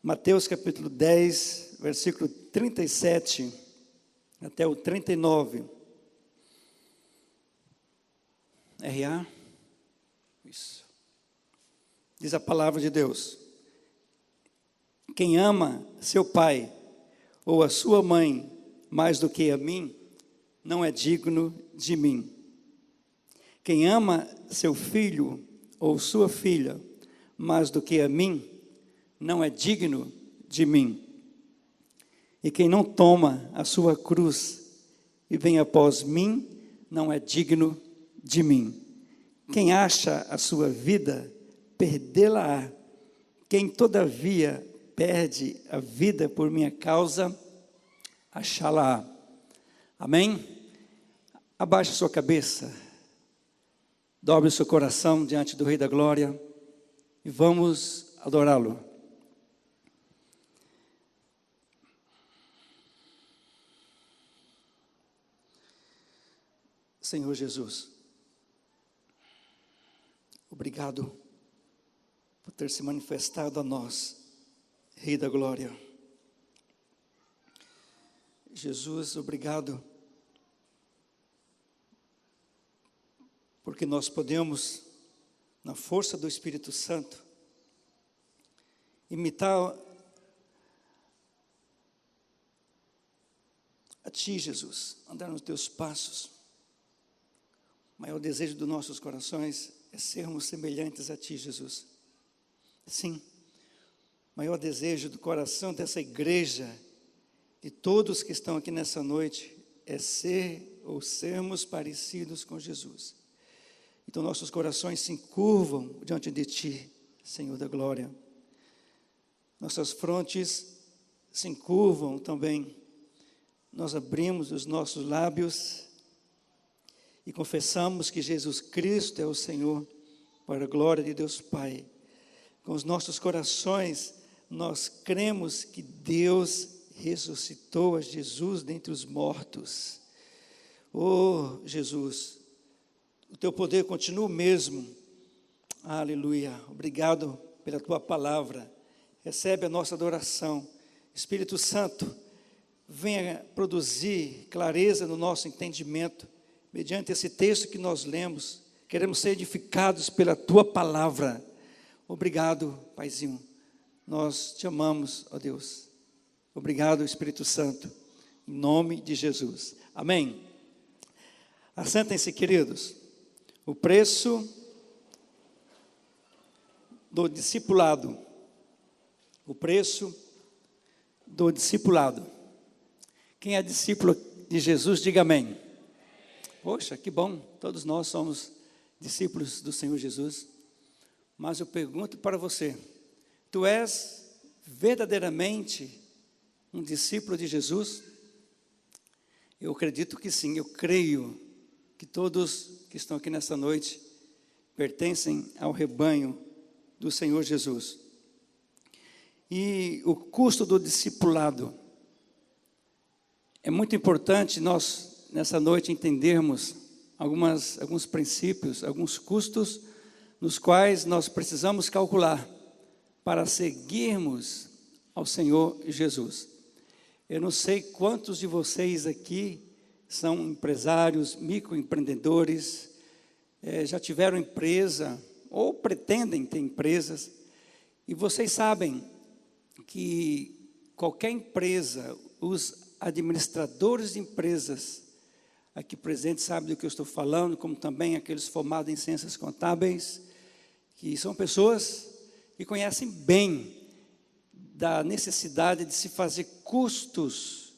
Mateus capítulo 10, versículo 37 até o 39. R.A. Isso. Diz a palavra de Deus: quem ama seu pai ou a sua mãe mais do que a mim, não é digno de mim. Quem ama seu filho ou sua filha mais do que a mim, não é digno de mim. E quem não toma a sua cruz e vem após mim, não é digno de mim. Quem acha a sua vida, perdê-la-á. Quem todavia perde a vida por minha causa, achá-la-á. Amém? Abaixe sua cabeça, dobre o seu coração diante do Rei da Glória e vamos adorá-lo. Senhor Jesus, obrigado por ter se manifestado a nós, Rei da Glória. Jesus, obrigado, porque nós podemos, na força do Espírito Santo, imitar a Ti, Jesus, andar nos Teus passos. O maior desejo dos nossos corações é sermos semelhantes a Ti, Jesus. Sim, o maior desejo do coração dessa igreja, de todos que estão aqui nessa noite, é ser ou sermos parecidos com Jesus. Então nossos corações se encurvam diante de Ti, Senhor da glória. Nossas frontes se encurvam também. Nós abrimos os nossos lábios e confessamos que Jesus Cristo é o Senhor, para a glória de Deus Pai. Com os nossos corações, nós cremos que Deus ressuscitou a Jesus dentre os mortos. Oh, Jesus, o Teu poder continua o mesmo. Aleluia. Obrigado pela Tua palavra. Recebe a nossa adoração. Espírito Santo, venha produzir clareza no nosso entendimento, mediante esse texto que nós lemos. Queremos ser edificados pela Tua palavra. Obrigado, Paizinho. Nós Te amamos, ó Deus. Obrigado, Espírito Santo. Em nome de Jesus. Amém. Assentem-se, queridos. O preço do discipulado. O preço do discipulado. Quem é discípulo de Jesus, diga amém. Poxa, que bom, todos nós somos discípulos do Senhor Jesus. Mas eu pergunto para você, tu és verdadeiramente um discípulo de Jesus? Eu acredito que sim, eu creio que todos que estão aqui nessa noite pertencem ao rebanho do Senhor Jesus. E o custo do discipulado. É muito importante nós, nessa noite, entendermos alguns princípios, alguns custos nos quais nós precisamos calcular para seguirmos ao Senhor Jesus. Eu não sei quantos de vocês aqui são empresários, microempreendedores, já tiveram empresa ou pretendem ter empresas, e vocês sabem que qualquer empresa, os administradores de empresas aqui presentes sabem do que eu estou falando, como também aqueles formados em ciências contábeis, que são pessoas que conhecem bem da necessidade de se fazer custos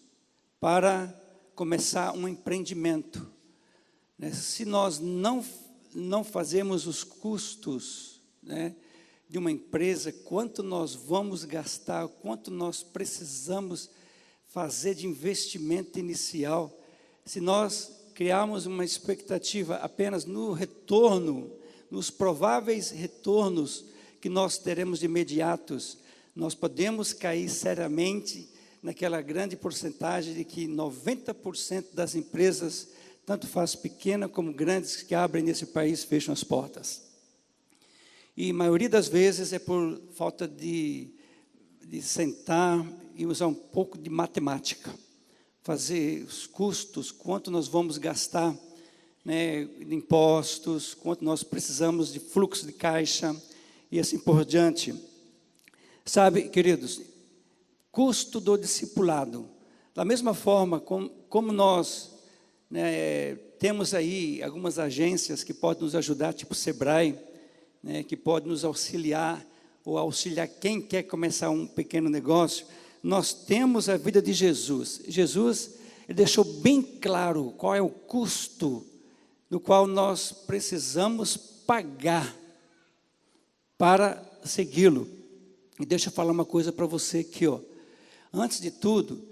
para começar um empreendimento. Se nós não fazemos os custos, de uma empresa, quanto nós vamos gastar, quanto nós precisamos fazer de investimento inicial, se nós criarmos uma expectativa apenas no retorno, nos prováveis retornos que nós teremos de imediatos, nós podemos cair seriamente naquela grande porcentagem de que 90% das empresas, tanto faz pequenas como grandes, que abrem nesse país, fecham as portas. E a maioria das vezes é por falta de de sentar e usar um pouco de matemática, fazer os custos, quanto nós vamos gastar, né, de impostos, quanto nós precisamos de fluxo de caixa e assim por diante. Sabe, queridos, custo do discipulado. Da mesma forma como nós, né, temos aí algumas agências que podem nos ajudar, tipo o Sebrae, né, que pode nos auxiliar, ou auxiliar quem quer começar um pequeno negócio. Nós temos a vida de Jesus. Jesus, ele deixou bem claro qual é o custo no qual nós precisamos pagar para segui-lo. E deixa eu falar uma coisa para você aqui, ó. Antes de tudo,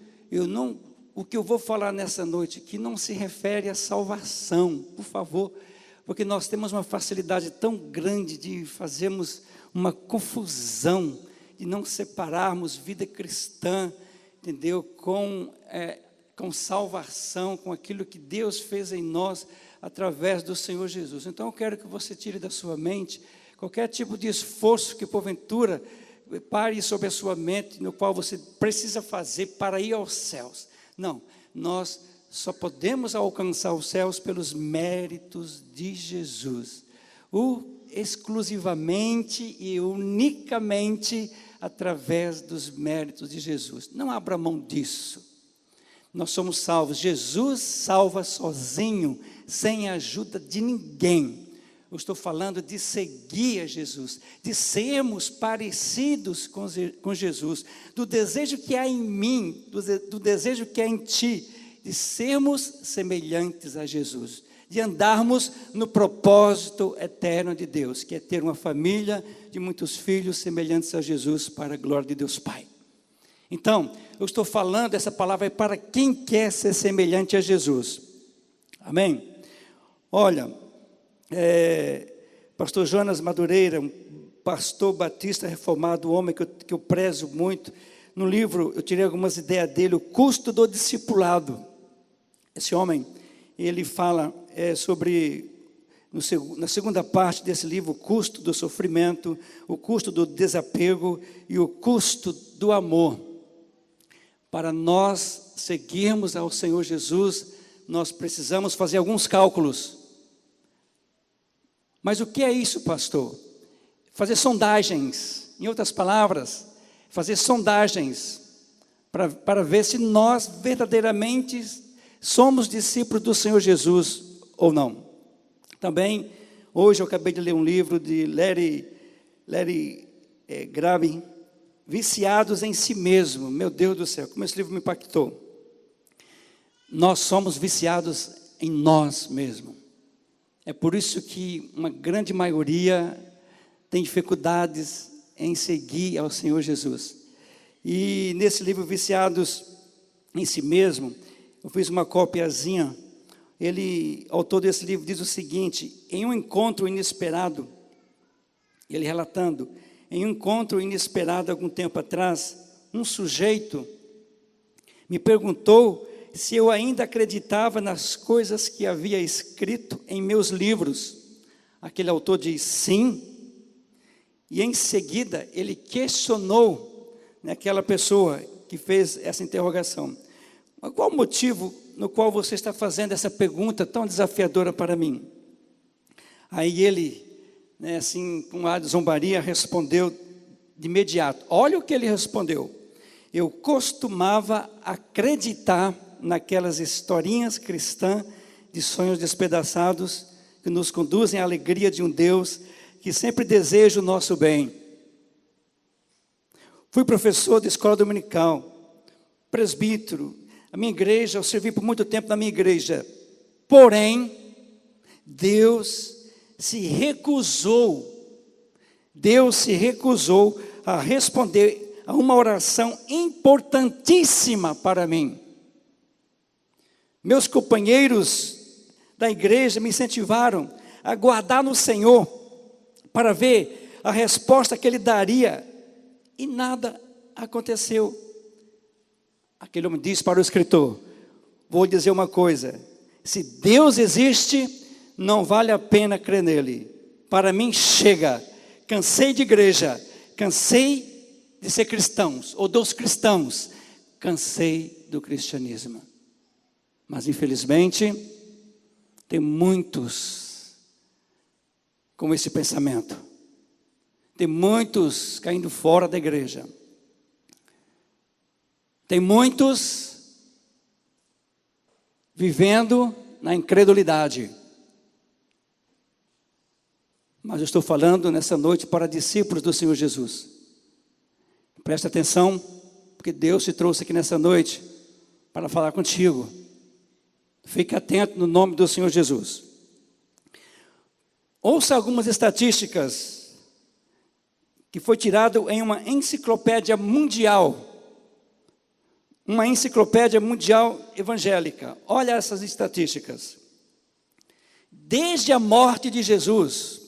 o que eu vou falar nessa noite aqui não se refere à salvação, por favor, porque nós temos uma facilidade tão grande de fazermos uma confusão, de não separarmos vida cristã, entendeu? Com salvação, com aquilo que Deus fez em nós através do Senhor Jesus. Então eu quero que você tire da sua mente qualquer tipo de esforço que porventura pare sobre a sua mente, no qual você precisa fazer para ir aos céus. Não, nós só podemos alcançar os céus pelos méritos de Jesus, exclusivamente e unicamente através dos méritos de Jesus. Não abra mão disso. Nós somos salvos. Jesus salva sozinho, sem a ajuda de ninguém. Eu estou falando de seguir a Jesus, de sermos parecidos com Jesus, do desejo que há em mim, do desejo que há em ti, de sermos semelhantes a Jesus, de andarmos no propósito eterno de Deus, que é ter uma família de muitos filhos semelhantes a Jesus para a glória de Deus Pai. Então, eu estou falando essa palavra para quem quer ser semelhante a Jesus. Amém? Olha, pastor Jonas Madureira, um pastor batista reformado, um homem que eu prezo muito, no livro eu tirei algumas ideias dele, o custo do discipulado. Esse homem, ele fala sobre, na segunda parte desse livro, o custo do sofrimento, o custo do desapego e o custo do amor. Para nós seguirmos ao Senhor Jesus, nós precisamos fazer alguns cálculos. Mas o que é isso, pastor? Fazer sondagens, em outras palavras, fazer sondagens para ver se nós verdadeiramente somos discípulos do Senhor Jesus ou não. Também, hoje eu acabei de ler um livro de Larry Grabin, Viciados em Si Mesmo. Meu Deus do céu, como esse livro me impactou. Nós somos viciados em nós mesmos. É por isso que uma grande maioria tem dificuldades em seguir ao Senhor Jesus. E nesse livro Viciados em Si Mesmo, eu fiz uma copiazinha. O autor desse livro diz o seguinte: em um encontro inesperado, ele relatando, em um encontro inesperado algum tempo atrás, um sujeito me perguntou se eu ainda acreditava nas coisas que havia escrito em meus livros. Aquele autor diz sim, e em seguida ele questionou, né, aquela pessoa que fez essa interrogação: mas qual o motivo no qual você está fazendo essa pergunta tão desafiadora para mim? Aí ele, né, assim, com ar de zombaria, respondeu de imediato. Olha o que ele respondeu: eu costumava acreditar naquelas historinhas cristãs de sonhos despedaçados que nos conduzem à alegria de um Deus que sempre deseja o nosso bem. Fui professor de escola dominical, presbítero. A minha igreja, eu servi por muito tempo na minha igreja. Porém, Deus se recusou a responder a uma oração importantíssima para mim. Meus companheiros da igreja me incentivaram a aguardar no Senhor para ver a resposta que Ele daria, e nada aconteceu. Aquele homem disse para o escritor: vou dizer uma coisa, se Deus existe, não vale a pena crer nele. Para mim chega, cansei de igreja, cansei de ser cristãos, ou dos cristãos. Cansei do cristianismo. Mas infelizmente, tem muitos com esse pensamento. Tem muitos caindo fora da igreja. Tem muitos vivendo na incredulidade. Mas eu estou falando nessa noite para discípulos do Senhor Jesus. Preste atenção, porque Deus te trouxe aqui nessa noite para falar contigo. Fique atento no nome do Senhor Jesus. Ouça algumas estatísticas que foi tirado em uma enciclopédia mundial. Uma enciclopédia mundial evangélica. Olha essas estatísticas. Desde a morte de Jesus,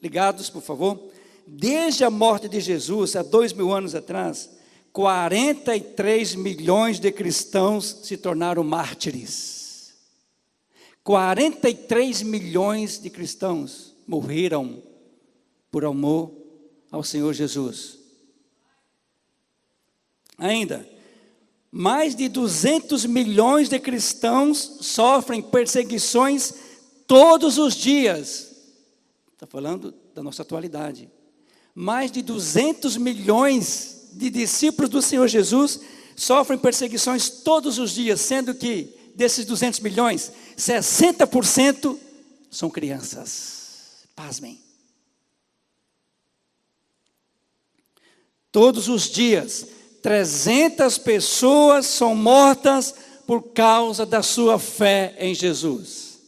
ligados por favor, desde a morte de Jesus, há 2000 anos atrás, 43 milhões de cristãos se tornaram mártires. 43 milhões de cristãos morreram por amor ao Senhor Jesus. Ainda, mais de 200 milhões de cristãos sofrem perseguições todos os dias. Está falando da nossa atualidade. Mais de 200 milhões de discípulos do Senhor Jesus sofrem perseguições todos os dias, sendo que desses 200 milhões, 60% são crianças. Pasmem. Todos os dias, 300 pessoas são mortas por causa da sua fé em Jesus.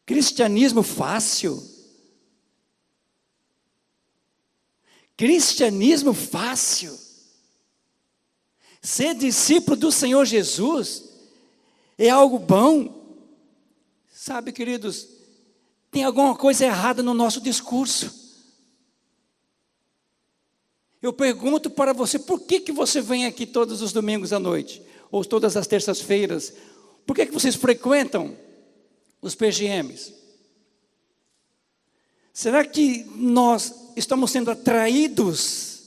Cristianismo fácil. Cristianismo fácil. Ser discípulo do Senhor Jesus é algo bom. Sabe, queridos, tem alguma coisa errada no nosso discurso. Eu pergunto para você, por que você vem aqui todos os domingos à noite? Ou todas as terças-feiras? Por que vocês frequentam os PGMs? Será que nós estamos sendo atraídos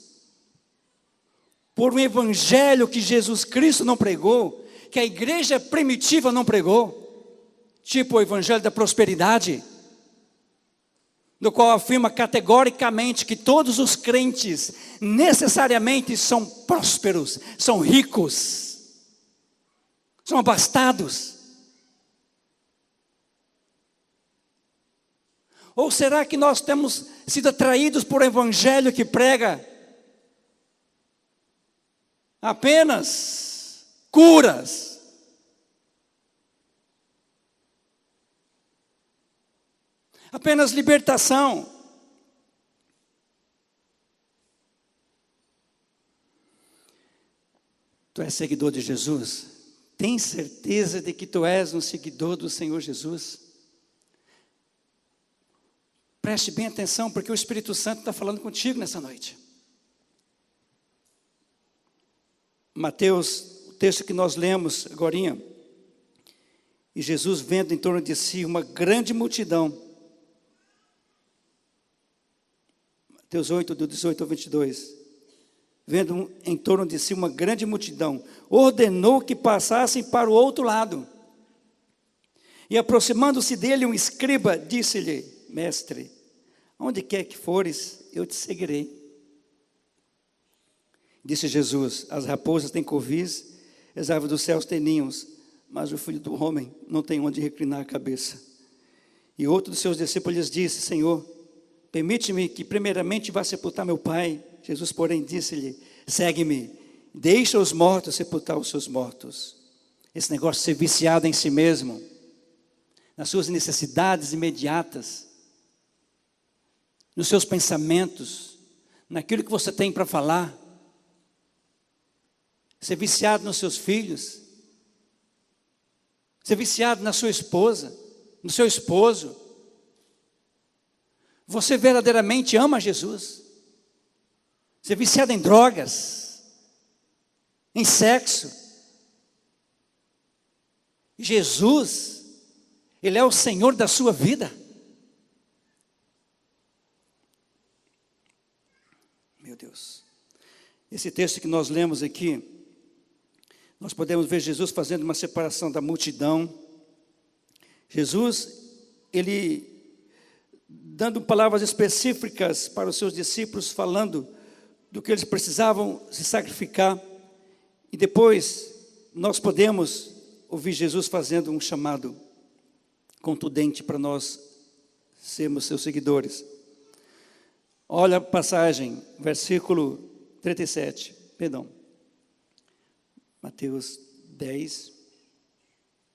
por um evangelho que Jesus Cristo não pregou, que a igreja primitiva não pregou, tipo o evangelho da prosperidade, no qual afirma categoricamente que todos os crentes necessariamente são prósperos, são ricos, são abastados? Ou será que nós temos sido atraídos por um evangelho que prega apenas curas? Apenas libertação? Tu és seguidor de Jesus? Tem certeza de que tu és um seguidor do Senhor Jesus? Preste bem atenção, porque o Espírito Santo está falando contigo nessa noite. Mateus, o texto que nós lemos agorinha. E Jesus vendo em torno de si uma grande multidão. Mateus 8, do 18 ao 22. Vendo em torno de si uma grande multidão, ordenou que passassem para o outro lado. E aproximando-se dele um escriba, disse-lhe: Mestre, onde quer que fores, eu te seguirei. Disse Jesus: as raposas têm covis, as aves dos céus têm ninhos, mas o Filho do Homem não tem onde reclinar a cabeça. E outro dos seus discípulos lhes disse: Senhor, permite-me que primeiramente vá sepultar meu pai. Jesus, porém, disse-lhe: segue-me, deixa os mortos sepultar os seus mortos. Esse negócio de ser viciado em si mesmo, nas suas necessidades imediatas, nos seus pensamentos, naquilo que você tem para falar, ser viciado nos seus filhos, ser viciado na sua esposa, no seu esposo. Você verdadeiramente ama Jesus? Ser viciado em drogas, em sexo? Jesus, Ele é o Senhor da sua vida. Deus. Esse texto que nós lemos aqui, nós podemos ver Jesus fazendo uma separação da multidão. Jesus, ele dando palavras específicas para os seus discípulos, falando do que eles precisavam se sacrificar. E depois nós podemos ouvir Jesus fazendo um chamado contundente para nós sermos seus seguidores. Olha a passagem, versículo 37, perdão. Mateus 10,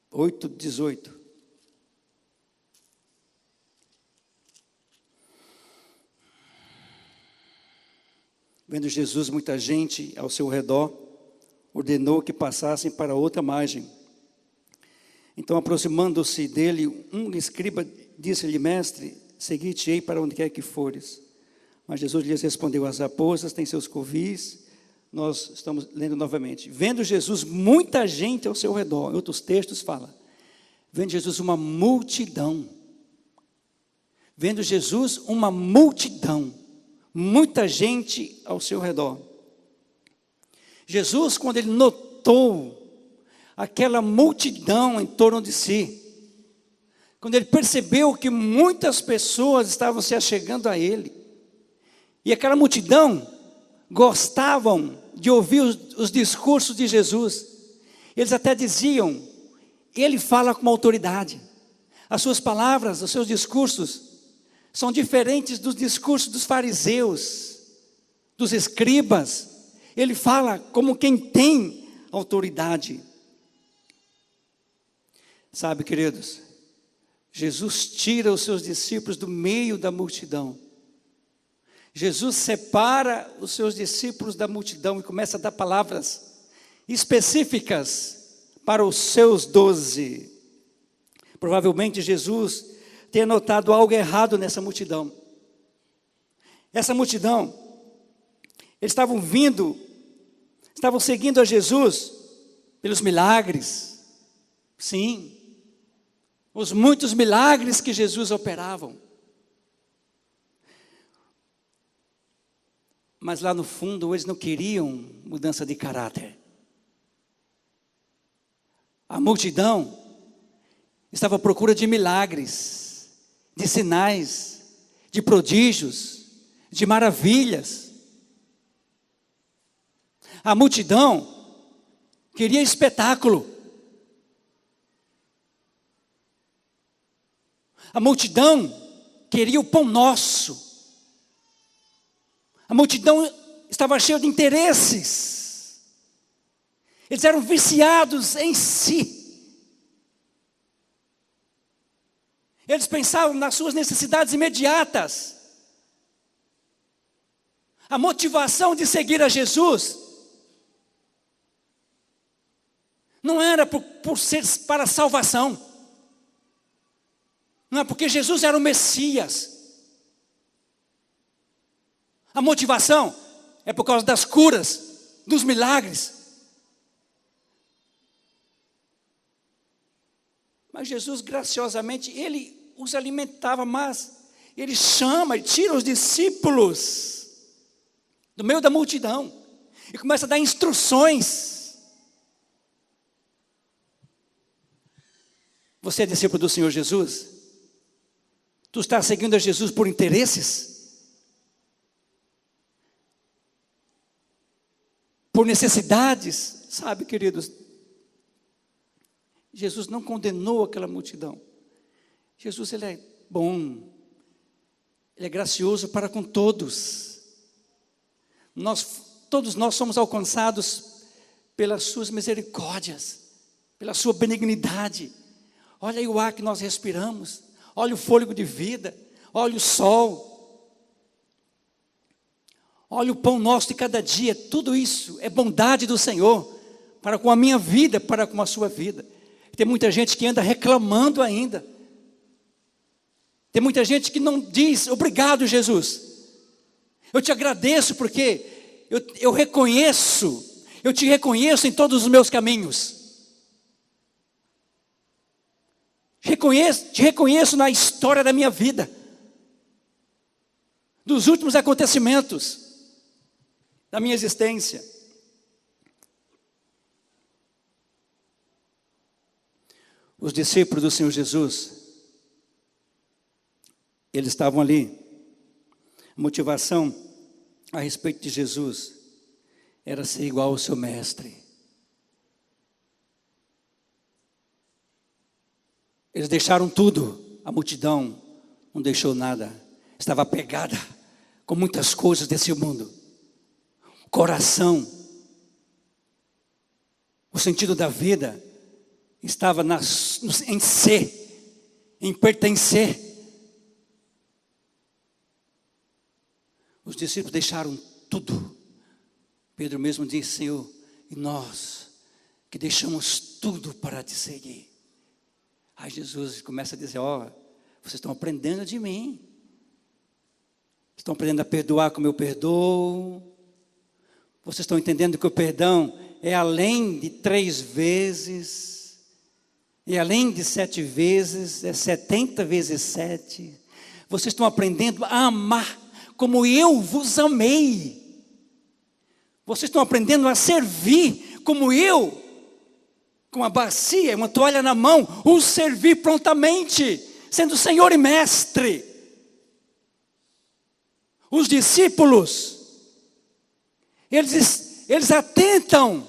8, 18. Vendo Jesus muita gente ao seu redor, ordenou que passassem para outra margem. Então, aproximando-se dele, um escriba disse-lhe: Mestre, segui-te-ei para onde quer que fores. Mas Jesus lhes respondeu: as raposas têm seus covis. Nós estamos lendo novamente. Vendo Jesus muita gente ao seu redor, em outros textos fala, vendo Jesus uma multidão. Vendo Jesus uma multidão, muita gente ao seu redor. Jesus, quando ele notou aquela multidão em torno de si, quando ele percebeu que muitas pessoas estavam se achegando a ele, e aquela multidão gostavam de ouvir os discursos de Jesus, eles até diziam: ele fala com autoridade, as suas palavras, os seus discursos são diferentes dos discursos dos fariseus, dos escribas. Ele fala como quem tem autoridade. Sabe, queridos, Jesus tira os seus discípulos do meio da multidão. Jesus separa os seus discípulos da multidão e começa a dar palavras específicas para os seus 12. Provavelmente Jesus tenha notado algo errado nessa multidão. Essa multidão, eles estavam seguindo a Jesus pelos milagres. Sim, os muitos milagres que Jesus operavam. Mas lá no fundo eles não queriam mudança de caráter. A multidão estava à procura de milagres, de sinais, de prodígios, de maravilhas. A multidão queria espetáculo. A multidão queria o pão nosso. A multidão estava cheia de interesses. Eles eram viciados em si. Eles pensavam nas suas necessidades imediatas. A motivação de seguir a Jesus não era por ser para salvação. Não é porque Jesus era o Messias. A motivação é por causa das curas, dos milagres. Mas Jesus, graciosamente, ele os alimentava, mas ele chama e tira os discípulos do meio da multidão e começa a dar instruções. Você é discípulo do Senhor Jesus? Tu está seguindo a Jesus por interesses? Por necessidades? Sabe, queridos, Jesus não condenou aquela multidão. Jesus, ele é bom, ele é gracioso para com todos. Todos nós somos alcançados pelas suas misericórdias, pela sua benignidade. Olha aí o ar que nós respiramos, olha o fôlego de vida, olha o sol, olha o pão nosso de cada dia. Tudo isso é bondade do Senhor para com a minha vida, para com a sua vida. Tem muita gente que anda reclamando ainda. Tem muita gente que não diz: obrigado, Jesus, eu te agradeço porque eu te reconheço em todos os meus caminhos. Te reconheço na história da minha vida, dos últimos acontecimentos. da minha existência. Os discípulos do Senhor Jesus, eles estavam ali. A motivação a respeito de Jesus era ser igual ao seu mestre. Eles deixaram tudo, a multidão não deixou nada, estava apegada com muitas coisas desse mundo. O coração, o sentido da vida estava em ser, em pertencer. Os discípulos deixaram tudo. Pedro mesmo disse: Senhor, e nós que deixamos tudo para te seguir. Aí Jesus começa a dizer: vocês estão aprendendo de mim. Estão aprendendo a perdoar como eu perdoo. Vocês estão entendendo que o perdão é além de 3 vezes. E além de 7 vezes, é 70 vezes 7. Vocês estão aprendendo a amar como eu vos amei. Vocês estão aprendendo a servir como eu, com uma bacia, uma toalha na mão, os servi prontamente, sendo Senhor e Mestre. Os discípulos, eles atentam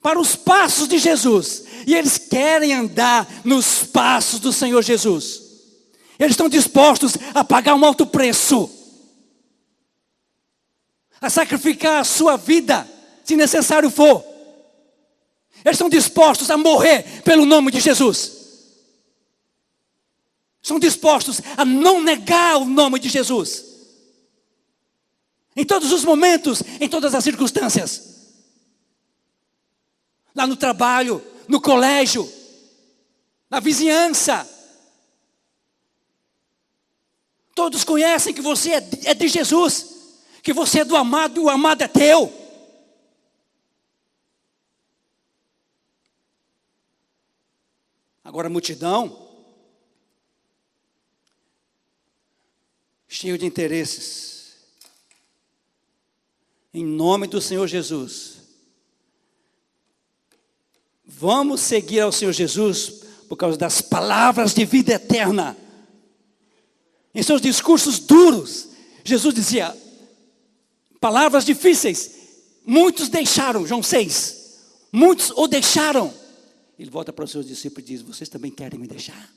para os passos de Jesus, e eles querem andar nos passos do Senhor Jesus. Eles estão dispostos a pagar um alto preço, a sacrificar a sua vida, se necessário for. Eles estão dispostos a morrer pelo nome de Jesus. Estão dispostos a não negar o nome de Jesus. Em todos os momentos, em todas as circunstâncias. Lá no trabalho, no colégio, na vizinhança. Todos conhecem que você é de Jesus. Que você é do amado e o amado é teu. Agora a multidão, cheio de interesses, em nome do Senhor Jesus, vamos seguir ao Senhor Jesus por causa das palavras de vida eterna. Em seus discursos duros, Jesus dizia palavras difíceis. Muitos deixaram, João 6. Muitos o deixaram. Ele volta para os seus discípulos e diz: vocês também querem me deixar?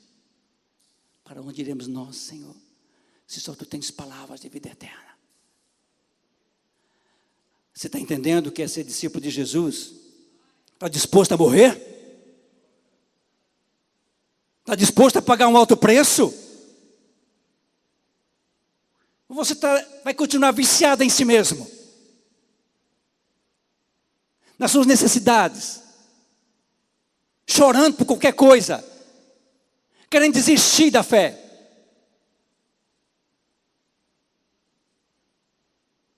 Para onde iremos nós, Senhor? Se só tu tens palavras de vida eterna. Você está entendendo o que é ser discípulo de Jesus? Está disposto a morrer? Está disposto a pagar um alto preço? Ou você vai continuar viciado em si mesmo? Nas suas necessidades? Chorando por qualquer coisa? Querendo desistir da fé?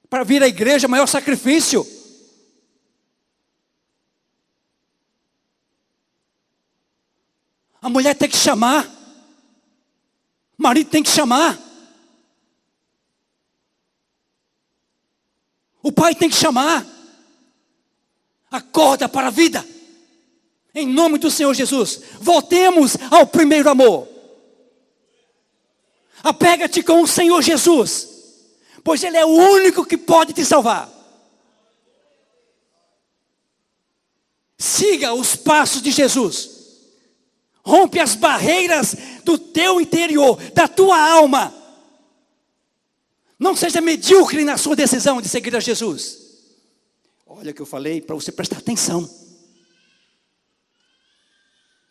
Para vir à igreja, maior sacrifício. A mulher tem que chamar. O marido tem que chamar. O pai tem que chamar. Acorda para a vida. Em nome do Senhor Jesus. Voltemos ao primeiro amor. Apega-te com o Senhor Jesus. Pois Ele é o único que pode te salvar. Siga os passos de Jesus. Rompe as barreiras do teu interior, da tua alma. Não seja medíocre na sua decisão de seguir a Jesus. Olha o que eu falei para você prestar atenção.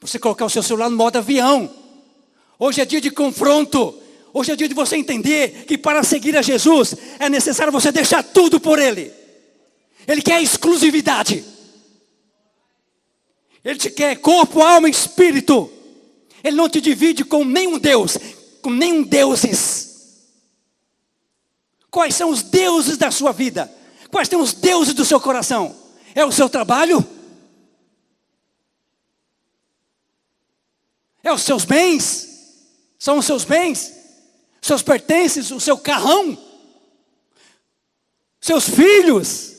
Você colocar o seu celular no modo avião. Hoje é dia de confronto. Hoje é dia de você entender que para seguir a Jesus é necessário você deixar tudo por Ele. Ele quer exclusividade. Ele te quer corpo, alma e espírito. Ele não te divide com nenhum Deus, com nenhum deuses. Quais são os deuses da sua vida? Quais são os deuses do seu coração? É o seu trabalho? É os seus bens? São os seus bens? Seus pertences, o seu carrão? Seus filhos?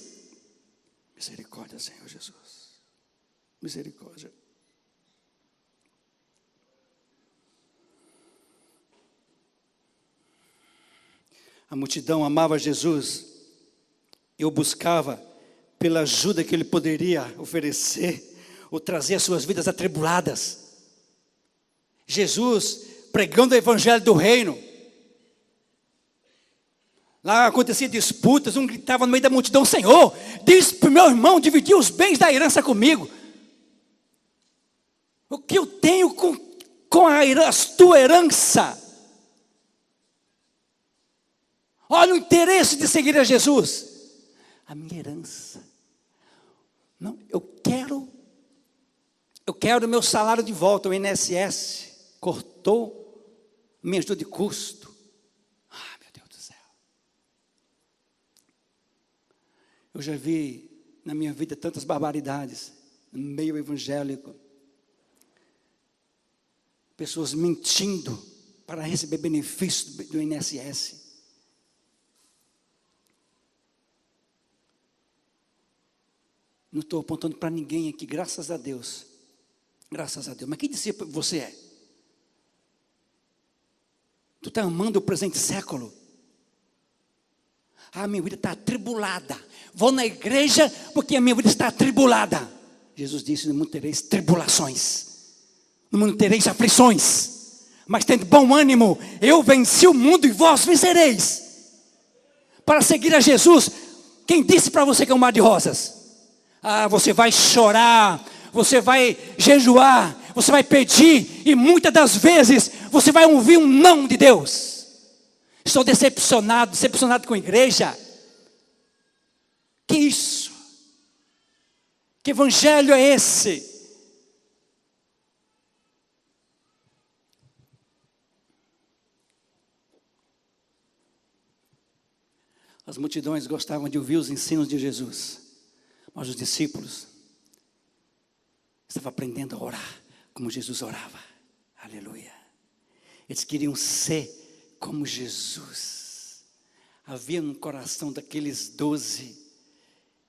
Misericórdia, Senhor Jesus. Misericórdia. A multidão amava Jesus e o buscava pela ajuda que ele poderia oferecer ou trazer às suas vidas atribuladas. Jesus pregando o evangelho do reino. Lá acontecia disputas, um gritava no meio da multidão: Senhor, diz para o meu irmão dividir os bens da herança comigo. O que eu tenho com a tua herança? Olha o interesse de seguir a Jesus. A minha herança. Não, eu quero o meu salário de volta. O INSS cortou minha ajuda de custo. Ah, meu Deus do céu. Eu já vi na minha vida tantas barbaridades no meio evangélico. Pessoas mentindo para receber benefício do INSS. Não estou apontando para ninguém aqui, graças a Deus. Graças a Deus. Mas que discípulo você é? Tu está amando o presente século? Ah, minha vida está atribulada. Vou na igreja porque a minha vida está atribulada. Jesus disse: no mundo tereis tribulações. No mundo tereis aflições. Mas tendo bom ânimo, eu venci o mundo e vós vencereis. Para seguir a Jesus, quem disse para você que é um mar de rosas? Ah, você vai chorar, você vai jejuar, você vai pedir, e muitas das vezes você vai ouvir um não de Deus. Estou decepcionado com a igreja. Que isso? Que evangelho é esse? As multidões gostavam de ouvir os ensinos de Jesus. Mas os discípulos estavam aprendendo a orar como Jesus orava. Aleluia. Eles queriam ser como Jesus. Havia no coração daqueles 12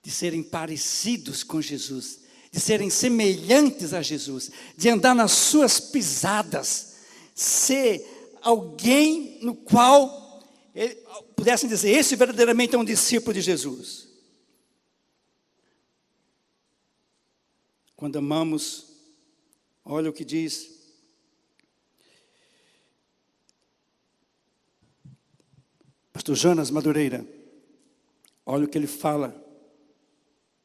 de serem parecidos com Jesus, de serem semelhantes a Jesus, de andar nas suas pisadas, ser alguém no qual pudessem dizer: esse verdadeiramente é um discípulo de Jesus. Quando amamos, olha o que diz Pastor Jonas Madureira. Olha o que ele fala.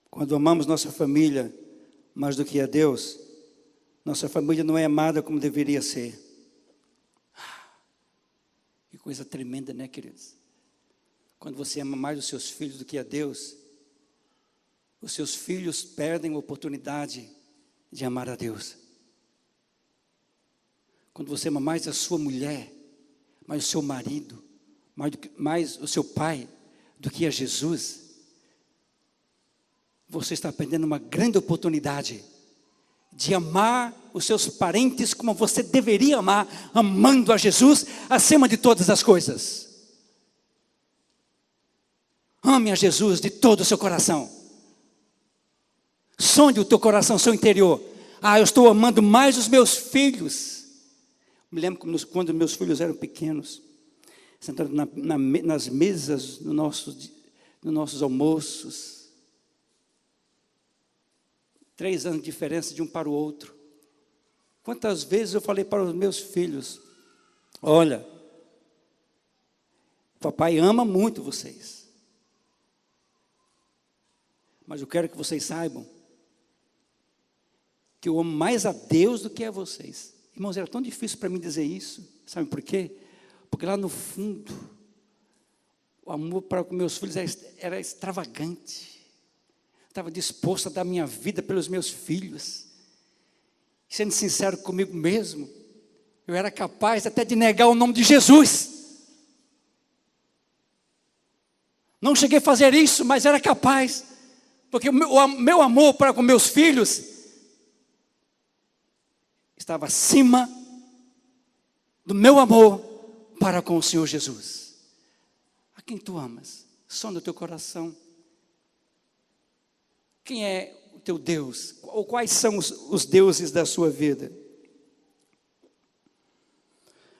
Quando amamos nossa família mais do que a Deus, nossa família não é amada como deveria ser. Que coisa tremenda, né, queridos? Quando você ama mais os seus filhos do que a Deus, os seus filhos perdem a oportunidade de amar a Deus. Quando você ama mais a sua mulher, mais o seu marido, mais o seu pai do que a Jesus, você está perdendo uma grande oportunidade de amar os seus parentes como você deveria amar, amando a Jesus acima de todas as coisas. Ame a Jesus de todo o seu coração. Sonde o teu coração, o seu interior. Ah, eu estou amando mais os meus filhos. Me lembro quando meus filhos eram pequenos, sentados nas mesas nos nossos almoços. 3 anos de diferença de um para o outro. Quantas vezes eu falei para os meus filhos: olha, papai ama muito vocês, mas eu quero que vocês saibam que eu amo mais a Deus do que a vocês. Irmãos, era tão difícil para mim dizer isso. Sabe por quê? Porque lá no fundo, o amor para com meus filhos era extravagante. Estava disposto a dar minha vida pelos meus filhos. Sendo sincero comigo mesmo, eu era capaz até de negar o nome de Jesus. Não cheguei a fazer isso, mas era capaz. Porque o meu amor para com meus filhos estava acima do meu amor para com o Senhor Jesus. A quem tu amas? Sonda o teu coração. Quem é o teu Deus? Ou quais são os deuses da sua vida?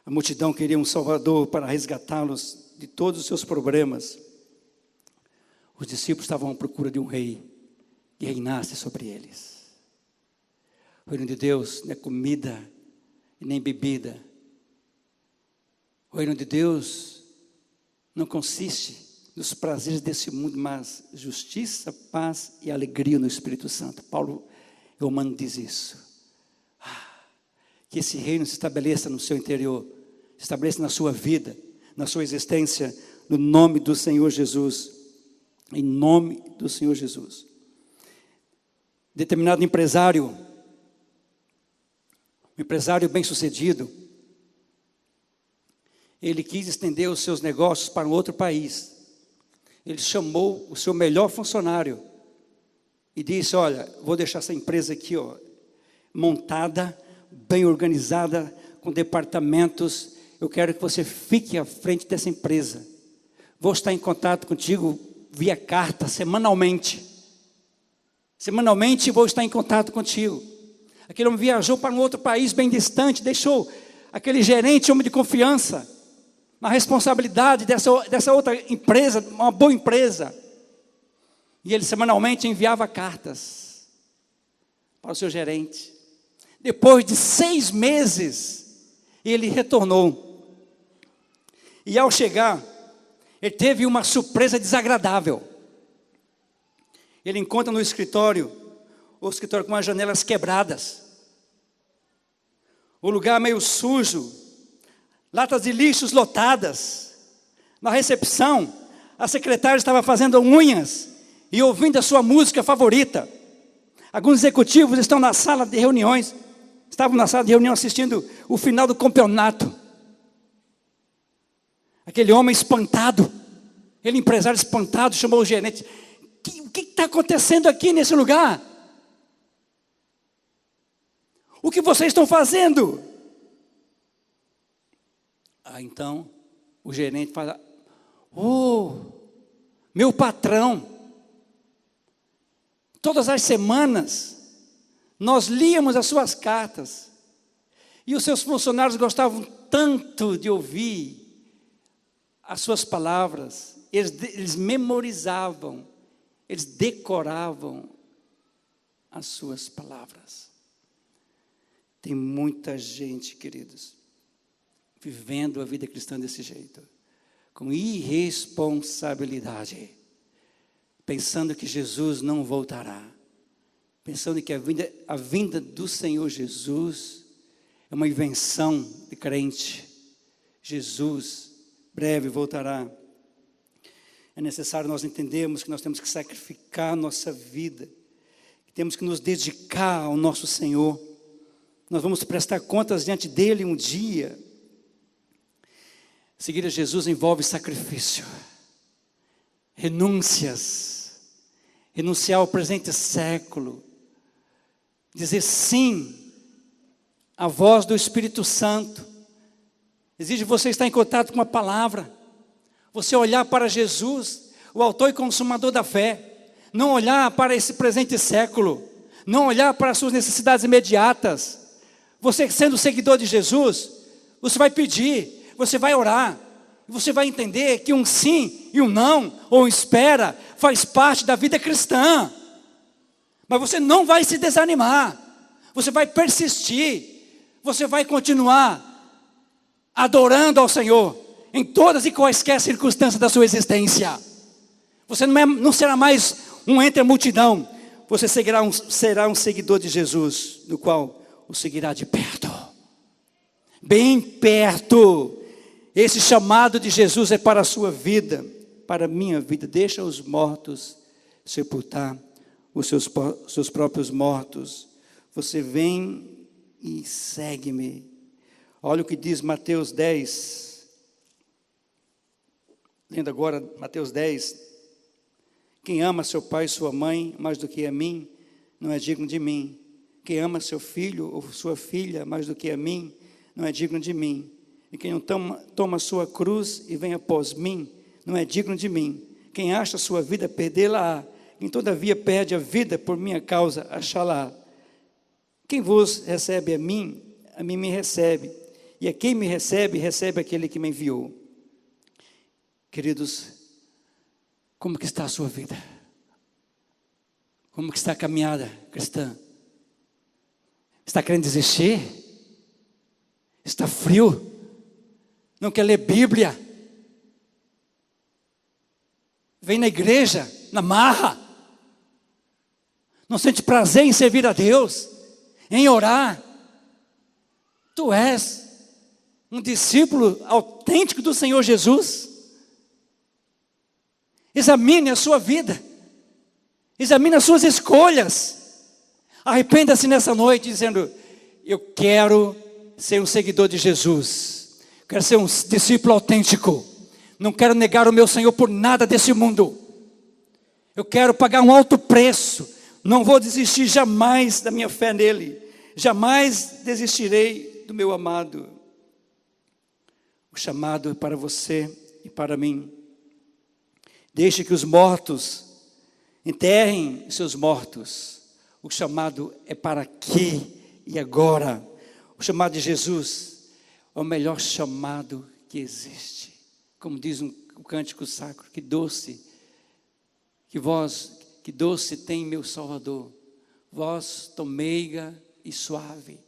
A multidão queria um Salvador para resgatá-los de todos os seus problemas. Os discípulos estavam à procura de um rei que reinasse sobre eles. O reino de Deus não é comida e nem bebida. O reino de Deus não consiste nos prazeres desse mundo, mas justiça, paz e alegria no Espírito Santo. Paulo Romano diz isso. Que esse reino se estabeleça no seu interior, se estabeleça na sua vida, na sua existência, no nome do Senhor Jesus. Em nome do Senhor Jesus. Determinado empresário, um empresário bem-sucedido, ele quis estender os seus negócios para um outro país. Ele chamou o seu melhor funcionário e disse: olha, vou deixar essa empresa aqui, ó, montada, bem organizada, com departamentos. Eu quero que você fique à frente dessa empresa. Vou estar em contato contigo via carta, semanalmente. Semanalmente vou estar em contato contigo. Aquele homem viajou para um outro país bem distante, deixou aquele gerente, homem de confiança, na responsabilidade dessa outra empresa, uma boa empresa. E ele semanalmente enviava cartas para o seu gerente. Depois de 6 meses, ele retornou. E ao chegar, ele teve uma surpresa desagradável. Ele encontra no escritório, o escritório com as janelas quebradas, o lugar meio sujo, latas de lixos lotadas. Na recepção, a secretária estava fazendo unhas e ouvindo a sua música favorita. Alguns executivos estão na sala de reuniões, estavam na sala de reunião assistindo o final do campeonato. Aquele homem espantado, ele empresário espantado, chamou o gerente: o que está acontecendo aqui nesse lugar? O que vocês estão fazendo? Então, o gerente fala: meu patrão, todas as semanas, nós líamos as suas cartas, e os seus funcionários gostavam tanto de ouvir as suas palavras, eles memorizavam, eles decoravam as suas palavras. Tem muita gente, queridos, vivendo a vida cristã desse jeito, com irresponsabilidade, pensando que Jesus não voltará, pensando que a vinda do Senhor Jesus é uma invenção de crente. Jesus breve voltará. É necessário nós entendermos que nós temos que sacrificar a nossa vida, que temos que nos dedicar ao nosso Senhor. Nós vamos prestar contas diante dele um dia. Seguir a Jesus envolve sacrifício, renúncias, renunciar ao presente século, dizer sim à voz do Espírito Santo. Exige você estar em contato com a palavra, você olhar para Jesus, o autor e consumador da fé, não olhar para esse presente século, não olhar para as suas necessidades imediatas. Você sendo seguidor de Jesus, você vai pedir, você vai orar, você vai entender que um sim e um não, ou um espera, faz parte da vida cristã. Mas você não vai se desanimar, você vai persistir, você vai continuar adorando ao Senhor em todas e quaisquer circunstâncias da sua existência. Você não será mais um entre a multidão, você será um seguidor de Jesus, no qual o seguirá de perto, bem perto. Esse chamado de Jesus é para a sua vida, para a minha vida. Deixa os mortos sepultar os seus próprios mortos. Você vem e segue-me. Olha o que diz Mateus 10. Lendo agora Mateus 10. Quem ama seu pai e sua mãe mais do que a mim, não é digno de mim. Quem ama seu filho ou sua filha mais do que a mim, não é digno de mim. E quem não toma sua cruz e vem após mim, não é digno de mim. Quem acha sua vida, perdê-la-á. quem todavia perde a vida por minha causa, achá-la. Quem vos recebe a mim me recebe. E a quem me recebe, recebe aquele que me enviou. Queridos, como que está a sua vida? Como que está a caminhada cristã? Está querendo desistir? Está frio? Não quer ler Bíblia? Vem na igreja, na marra. Não sente prazer em servir a Deus, em orar. Tu és um discípulo autêntico do Senhor Jesus. Examine a sua vida. Examine as suas escolhas. Arrependa-se nessa noite dizendo: eu quero ser um seguidor de Jesus. Quero ser um discípulo autêntico. Não quero negar o meu Senhor por nada desse mundo. Eu quero pagar um alto preço. Não vou desistir jamais da minha fé nele. Jamais desistirei do meu amado. O chamado é para você e para mim. Deixe que os mortos enterrem seus mortos. O chamado é para aqui e agora. O chamado de Jesus é o melhor chamado que existe. Como diz o cântico sacro, que doce tem meu Salvador, voz tão meiga e suave.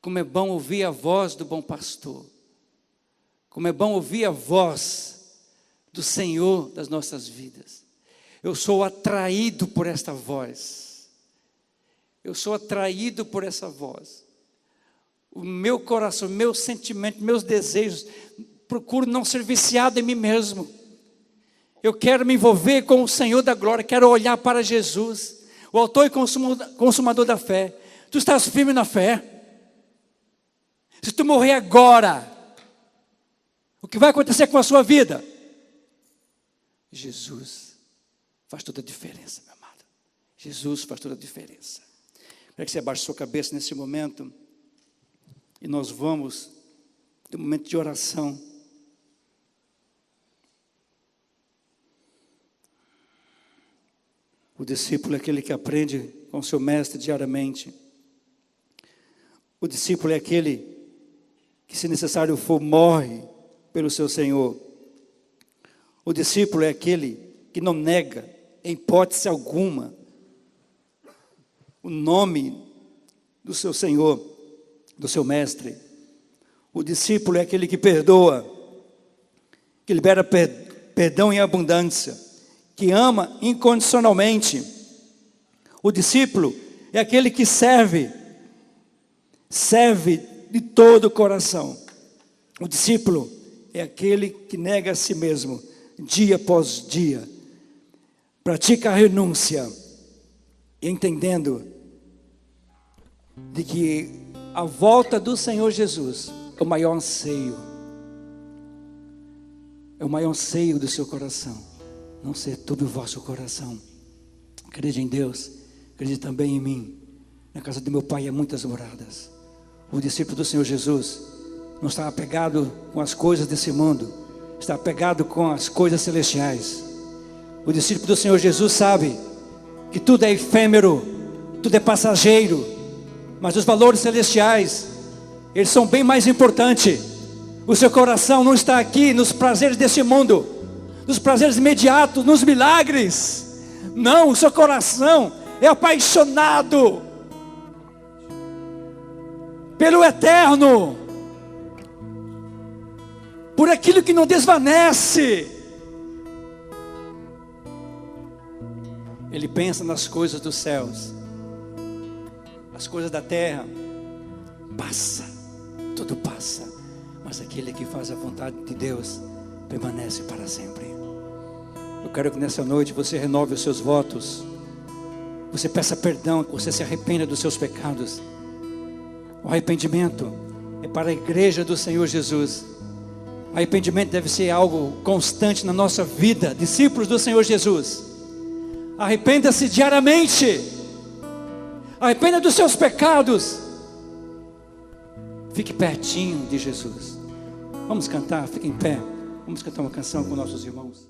Como é bom ouvir a voz do bom pastor. Como é bom ouvir a voz do Senhor das nossas vidas. Eu sou atraído por esta voz. Eu sou atraído por essa voz. O meu coração, meus sentimentos, meus desejos, procuro não ser viciado em mim mesmo. Eu quero me envolver com o Senhor da glória, quero olhar para Jesus, o autor e consumador da fé. Tu estás firme na fé? Se tu morrer agora, o que vai acontecer com a sua vida? Jesus faz toda a diferença, meu amado. Jesus faz toda a diferença. Quero que você abaixe sua cabeça nesse momento. E nós vamos ter um momento de oração. O discípulo é aquele que aprende com seu mestre diariamente. O discípulo é aquele que, se necessário for, morre pelo seu Senhor. O discípulo é aquele que não nega, em hipótese alguma, o nome do seu Senhor, do seu mestre. O discípulo é aquele que perdoa, que libera perdão em abundância, que ama incondicionalmente. O discípulo é aquele que serve de todo o coração. O discípulo é aquele que nega a si mesmo, dia após dia, pratica a renúncia, entendendo de que a volta do Senhor Jesus é o maior anseio. É o maior anseio do seu coração. Não se turbe o vosso coração. Acredite em Deus, acredite também em mim. Na casa do meu Pai há muitas moradas. O discípulo do Senhor Jesus não está apegado com as coisas desse mundo, está apegado com as coisas celestiais. O discípulo do Senhor Jesus sabe que tudo é efêmero, tudo é passageiro, mas os valores celestiais, eles são bem mais importantes. O seu coração não está aqui nos prazeres desse mundo, nos prazeres imediatos, nos milagres. Não, o seu coração é apaixonado pelo eterno, por aquilo que não desvanece. Ele pensa nas coisas dos céus. As coisas da terra passa, tudo passa, mas aquele que faz a vontade de Deus permanece para sempre. Eu quero que nessa noite você renove os seus votos, você peça perdão, que você se arrependa dos seus pecados. O arrependimento é para a igreja do Senhor Jesus. O arrependimento deve ser algo constante na nossa vida, discípulos do Senhor Jesus. Arrependa-se diariamente. Arrependa dos seus pecados. Fique pertinho de Jesus. Vamos cantar, fique em pé. Vamos cantar uma canção com nossos irmãos.